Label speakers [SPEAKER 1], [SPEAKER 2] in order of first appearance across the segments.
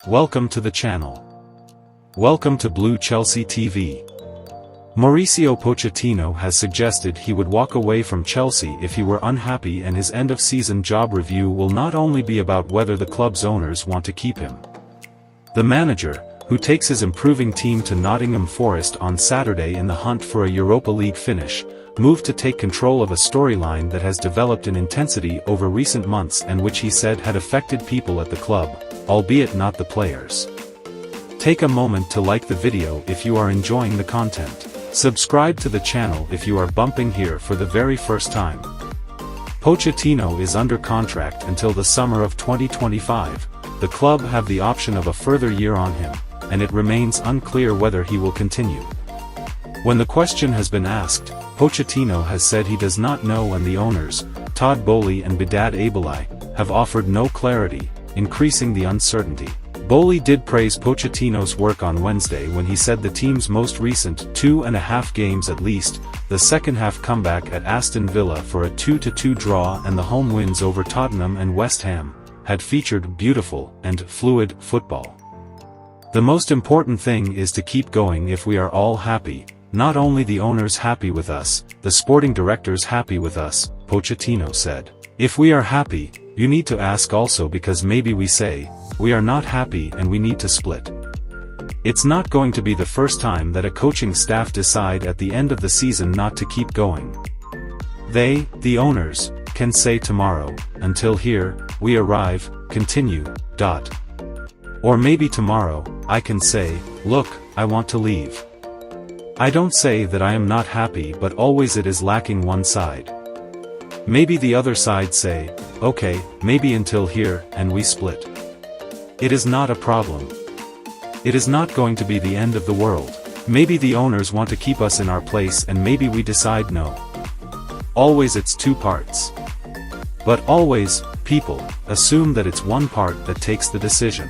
[SPEAKER 1] Welcome to the channel. Welcome to Blue Chelsea TV. Mauricio Pochettino has suggested he would walk away from Chelsea if he were unhappy, and his end-of-season job review will not only be about whether the club's owners want to keep him. The manager, who takes his improving team to Nottingham Forest on Saturday in the hunt for a Europa League finish, moved to take control of a storyline that has developed in intensity over recent months and which he said had affected people at the club, albeit not the players. Take a moment to like the video if you are enjoying the content. Subscribe to the channel if you are bumping here for the very first time. Pochettino is under contract until the summer of 2025. The club have the option of a further year on him, and it remains unclear whether he will continue. When the question has been asked, Pochettino has said he does not know, and the owners, Todd Boehly and Bedad Abelai, have offered no clarity, increasing the uncertainty. Boehly did praise Pochettino's work on Wednesday when he said the team's most recent 2.5 games, at least, the second-half comeback at Aston Villa for a 2-2 draw and the home wins over Tottenham and West Ham, had featured beautiful and fluid football. The most important thing is to keep going if we are all happy. Not only the owners happy with us, the sporting directors happy with us, Pochettino said. If we are happy, you need to ask also, because maybe we say, we are not happy and we need to split. It's not going to be the first time that a coaching staff decide at the end of the season not to keep going. They, the owners, can say tomorrow, until here, we arrive, continue, ... Or maybe tomorrow, I can say, look, I want to leave. I don't say that I am not happy, but always it is lacking one side. Maybe the other side say, okay, maybe until here, and we split. It is not a problem. It is not going to be the end of the world. Maybe the owners want to keep us in our place and maybe we decide no. Always it's two parts. But always, people, assume that it's one part that takes the decision.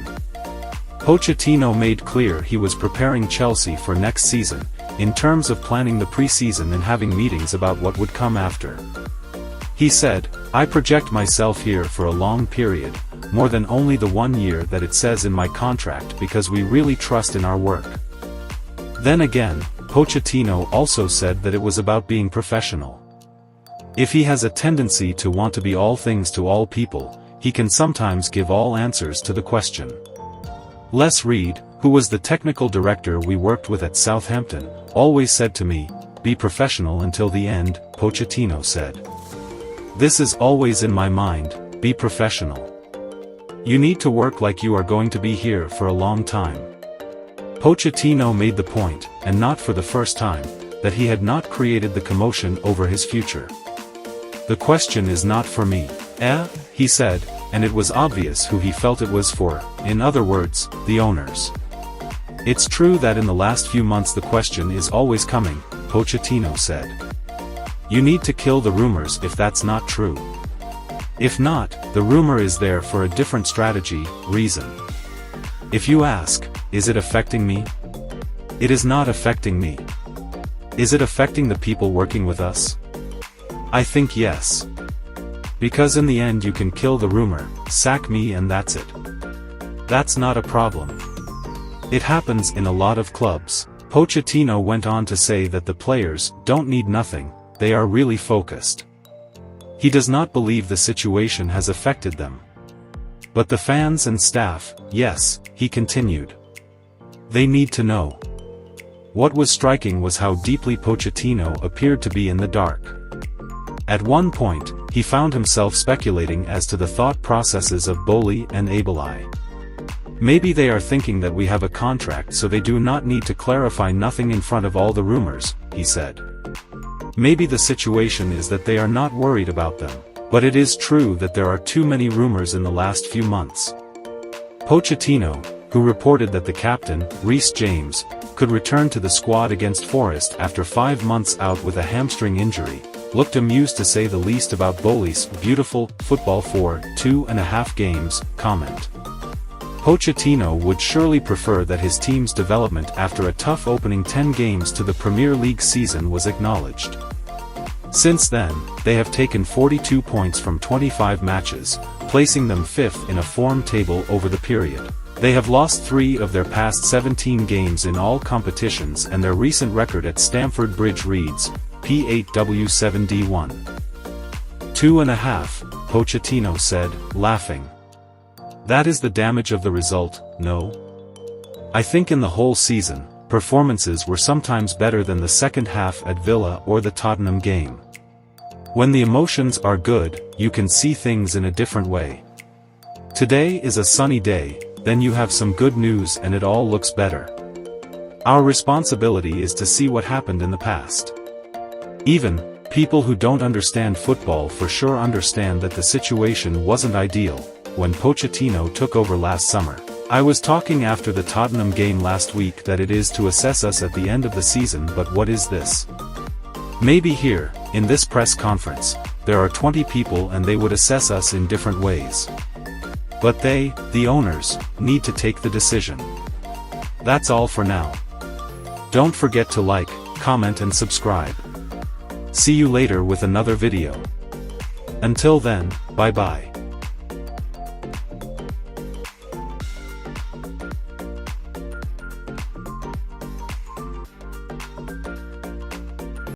[SPEAKER 1] Pochettino made clear he was preparing Chelsea for next season, in terms of planning the pre-season and having meetings about what would come after. He said, I project myself here for a long period, more than only the 1 year that it says in my contract, because we really trust in our work. Then again, Pochettino also said that it was about being professional. If he has a tendency to want to be all things to all people, he can sometimes give all answers to the question. Les Reed, who was the technical director we worked with at Southampton, always said to me, be professional until the end, Pochettino said. This is always in my mind, be professional. You need to work like you are going to be here for a long time. Pochettino made the point, and not for the first time, that he had not created the commotion over his future. The question is not for me. He said, and it was obvious who he felt it was for, in other words, the owners. It's true that in the last few months the question is always coming, Pochettino said. You need to kill the rumors if that's not true. If not, the rumor is there for a different strategy, reason. If you ask, is it affecting me? It is not affecting me. Is it affecting the people working with us? I think yes. Because in the end you can kill the rumor, sack me, and that's it. That's not a problem. It happens in a lot of clubs. Pochettino went on to say that the players don't need nothing, they are really focused. He does not believe the situation has affected them. But the fans and staff, yes, he continued. They need to know. What was striking was how deeply Pochettino appeared to be in the dark. At one point, he found himself speculating as to the thought processes of Boehly and Abelai. Maybe they are thinking that we have a contract, so they do not need to clarify nothing in front of all the rumors, he said. Maybe the situation is that they are not worried about them, but it is true that there are too many rumors in the last few months. Pochettino, who reported that the captain, Reece James, could return to the squad against Forest after 5 months out with a hamstring injury, looked amused to say the least about Boehly's beautiful football for 2.5 games comment. Pochettino would surely prefer that his team's development after a tough opening 10 games to the Premier League season was acknowledged. Since then, they have taken 42 points from 25 matches, placing them 5th in a form table over the period. They have lost 3 of their past 17 games in all competitions, and their recent record at Stamford Bridge reads, P8W7D1. 2.5, Pochettino said, laughing. That is the damage of the result, no? I think in the whole season, performances were sometimes better than the second half at Villa or the Tottenham game. When the emotions are good, you can see things in a different way. Today is a sunny day, then you have some good news and it all looks better. Our responsibility is to see what happened in the past. Even people who don't understand football for sure understand that the situation wasn't ideal when Pochettino took over last summer. I was talking after the Tottenham game last week that it is to assess us at the end of the season, but what is this? Maybe here, in this press conference, there are 20 people and they would assess us in different ways. But they, the owners, need to take the decision. That's all for now. Don't forget to like, comment and subscribe. See you later with another video. Until then, bye bye.